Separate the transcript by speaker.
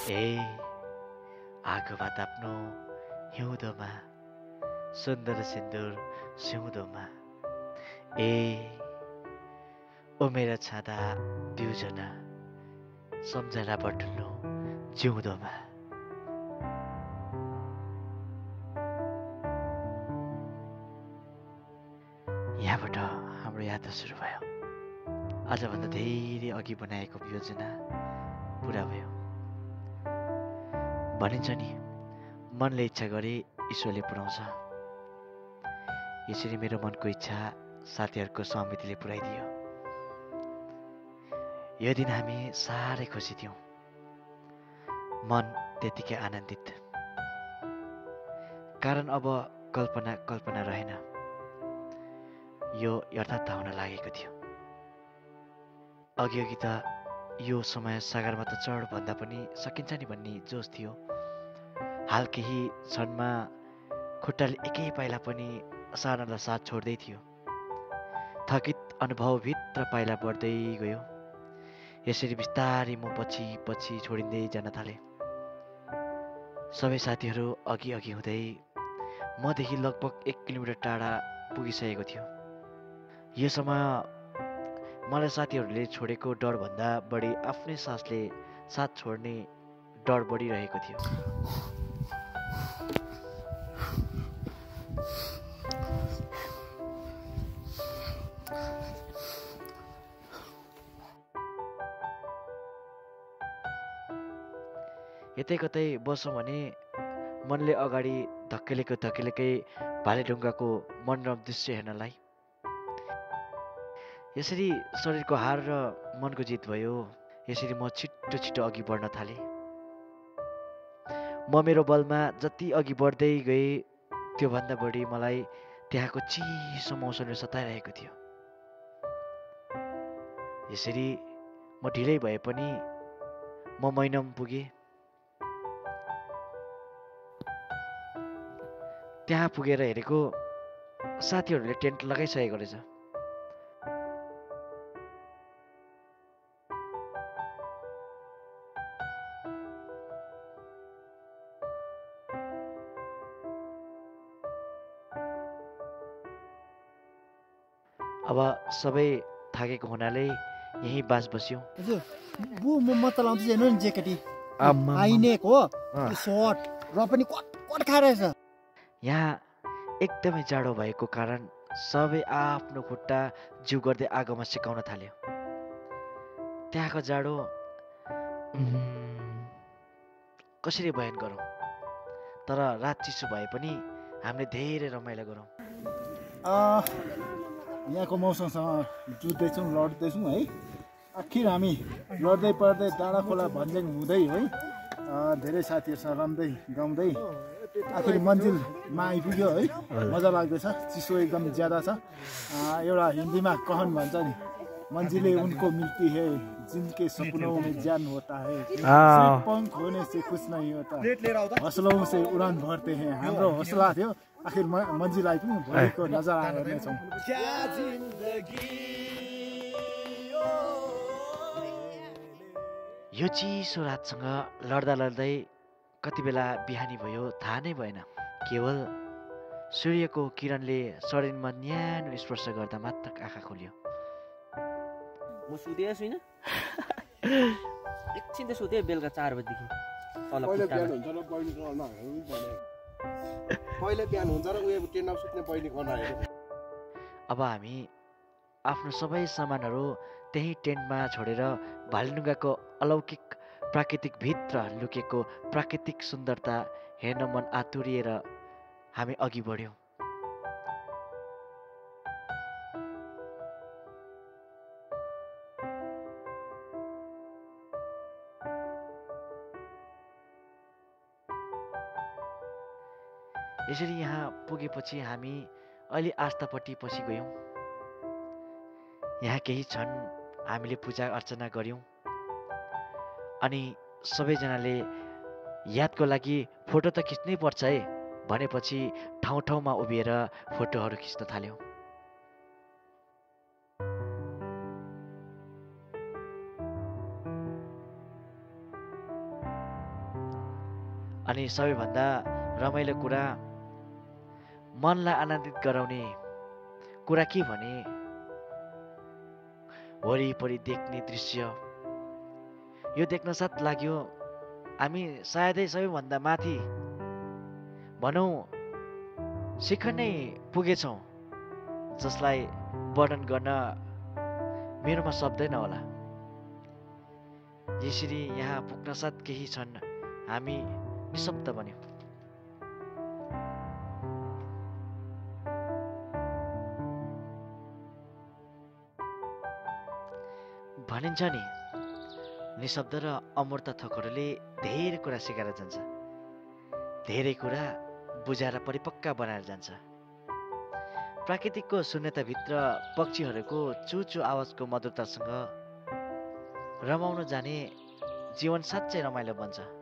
Speaker 1: ए आगोमा ताप्नु हिउँदोमा सुन्दर सिन्दुर सिउँदोमा ए उमेर छाँदा बिउजना सम्झना बटुल्नु जिउँदोमा यहाँबाट हाम्रो यात्रा सुरु भयो। आजभन्दा धेरै अघि बनाएको योजना पुरा भयो। भनिन्छ नि मनले इच्छा गरे ईश्वरले पुऱ्याउँछ। यसरी मेरो मनको इच्छा साथीहरूको सहमतिले पुऱ्याइदियो। यो दिन हामी साह्रै खुसी थियौँ। मन त्यतिकै आनन्दित, कारण अब कल्पना कल्पना रहेन, यो यथार्थ हुन लागेको थियो। अघि त यो समय सागरमा त चढ भन्दा पनि सकिन्छ नि भन्ने जोस थियो। हाल केही क्षणमा खुट्टाले एकै पाइला पनि सार्नलाई साथ छोड्दै थियो। थकित अनुभवभित्र पाइला बढ्दै गयो। यसरी बिस्तारै म पछि पछि छोडिँदै जान थालेँ। सबै साथीहरू अघि अघि हुँदै मदेखि लगभग 1 किलोमिटर टाढा पुगिसकेको थियो। यो समय मलाई साथीहरूले छोडेको डरभन्दा बढी आफ्नै सासले साथ छोड्ने डर बढिरहेको थियो। यतै कतै बसौँ भने मनले अगाडि धकेलेकै भालेढुङ्गाको मनोरम दृश्य हेर्नलाई। यसरी शरीरको हार र मनको जित भयो। यसरी म छिटो छिटो अघि बढ्न थालेँ। म मेरो बलमा जति अघि बढ्दै गएँ त्योभन्दा बढी मलाई त्यहाँको चिसो मौसमले सताइरहेको थियो। यसरी म ढिलै भए पनि म मैनम पुगेँ। त्यहाँ पुगेर हेरेको साथीहरूले टेन्ट लगाइसकेको रहेछ। अब सबै थाकेको हुनाले यहीँ बास बस्यौँ।
Speaker 2: हजुर बु म त लाउँदै हेर्नु नि ज्याकेटी
Speaker 1: आम्मामा।
Speaker 2: हाइनेक हो त्यो सर्ट र पनि कट खाइरहेछ।
Speaker 1: यहाँ एकदमै जाडो भएको कारण सबै आफ्नो खुट्टा जिउ गर्दै आगोमा सेकाउन थाल्यो। त्यहाँको जाडो कसरी बयान गरौँ। तर रात चिसो भए पनि हामीले धेरै रमाइलो गरौँ।
Speaker 2: यहाँको मौसमसँग जुझ्दैछौँ, लड्दैछौँ है। आखिर हामी लड्दै पर्दै डाँडा खोला भन्ज्याङ हुँदै है धेरै साथीहरूसँग रम्दै गाउँदै आखिर मन्जिलमा आइपुग्यो है। मजा लाग्दैछ। चिसो एकदम ज्यादा छ। एउटा हिन्दीमा कहन भन्छ नि, मंजिले उनको मिलती है जिनके सपनों में जान होता है, सिर्फ पंख होने से कुछ नहीं होता, हौसलों से उड़ान भरते हैं। हाम्रो हौसला थियो। आखिर मन्जिल आइपुग्यौँ। भोलिको नजारा हेर्नेछौँ।
Speaker 1: यो चिसो रातसँग लड्दा लड्दै कति बेला बिहानी भयो थाहा नै भएन। केवल सूर्यको किरणले शरीरमा न्यानो स्पर्श गर्दा मात्र आँखा खोल्यो।
Speaker 3: म सुतेको छुइनँ। एकछिन त सुतेँ बेलुका 4 बजीदेखि।
Speaker 4: पहिले बिहान हुन्छ र उयो टेन्टमा सुत्ने पहिले गर्न हेर्नु।
Speaker 1: अब हामी आफ्नो सबै सामानहरू त्यही टेन्टमा छोडेर भालेढुङ्गाको अलौकिक प्राकृतिक भित्र लुकेको प्राकृतिक सुन्दरता हेर्न मन आतुरिएर हामी अघि बढ्यौँ। यसरी यहाँ पुगेपछि हामी अलि आस्थापट्टि पछि गयौँ। यहाँ केही क्षण हामीले पूजा अर्चना गऱ्यौँ। अनि सबैजनाले यादको लागि फोटो त खिच्नै पर्छ है भनेपछि ठाउँ ठाउँमा उभिएर फोटोहरू खिच्न थाल्यौँ। अनि सबैभन्दा रमाइलो कुरा, मनलाई आनन्दित गराउने कुरा के भने वरिपरि देख्ने दृश्य। यो देख्न साथ लाग्यो हामी सायदै सबैभन्दा माथि भनौँ शिखर नै पुगेछौँ, जसलाई वर्णन गर्न मेरोमा शब्दै नहोला। यसरी यहाँ पुग्न साथ केही क्षण हामी निशब्द बन्यौँ। भनिन्छ नि, निशब्द र अमूर्त थोकहरूले धेरै कुरा सिकाएर जान्छ, धेरै कुरा बुझाएर परिपक्व बनाएर जान्छ। प्राकृतिकको शून्यताभित्र पक्षीहरूको चुचु आवाजको मधुरतासँग रमाउन जाने जीवन साँच्चै रमाइलो बन्छ।